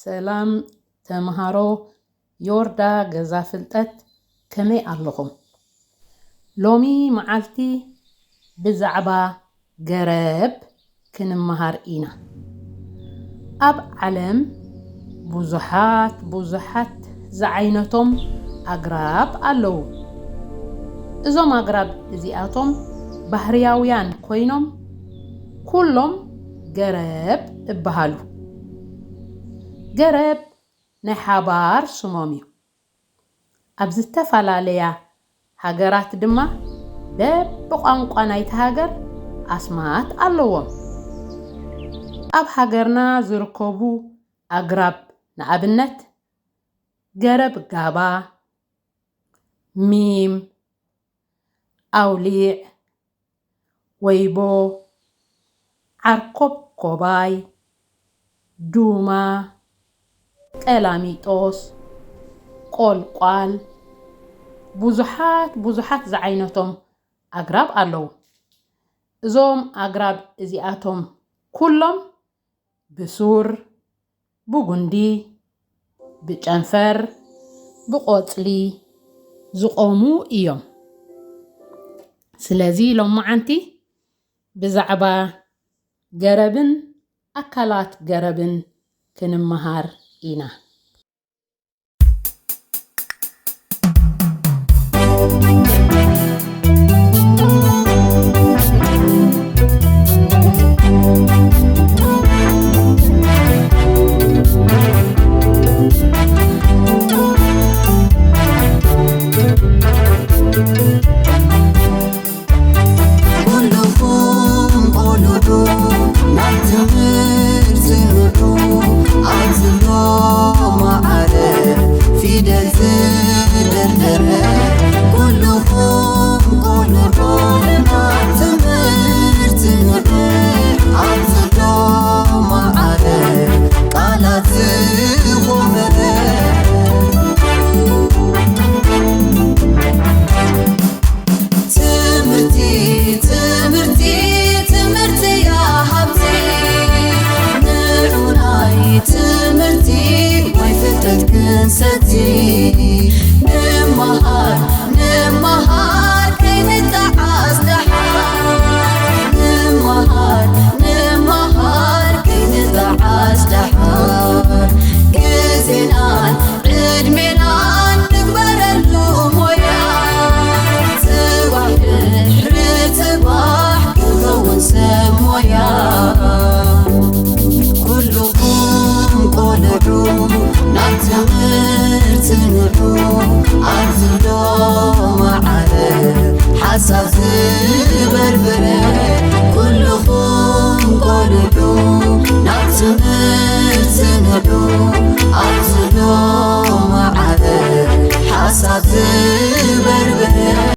ሰላም ተምሃሮ ዮርዳ ገዛ ፍልጠት ከመይ ኣለኹም ሎሚ መዓልቲ ብዛዕባ ገረብ ክንመሃር ኢና ኣብ ዓለም ብዙሓት ዝዓይነቶም ኣግራብ ኣለዉ እዞም ኣግራብ እዚኣቶም ባህርያውያን ኮይኖም ኩሎም ገረብ ይበሃሉ ገረብ ናይ ሓባር ስሞም እዩ ኣብ ዝተፈላለያ ሃገራት ድማ በብቋንቋ ናይቲ ሃገር ኣስማት ኣለዎም ኣብ ሃገርና ዝርከቡ ኣግራብ ንኣብነት ገረብ ጋባ ሚም ኣውሊዕ ወይቦ ዓርኮብ ኮባይ ዱማ ቀላሚጦስ ቆልቋል ብዙሓት ዝዓይነቶም ኣግራብ ኣለዉ እዞም ኣግራብ እዚኣቶም ኩሎም ብሱር ብጉንዲ ብጨንፈር ብቆፅሊ ዝቆሙ እዮም ስለዚ ሎማዓንቲ ብዛዕባ ገረብን ኣካላት ገረብን ክንመሃር ኢና Fidel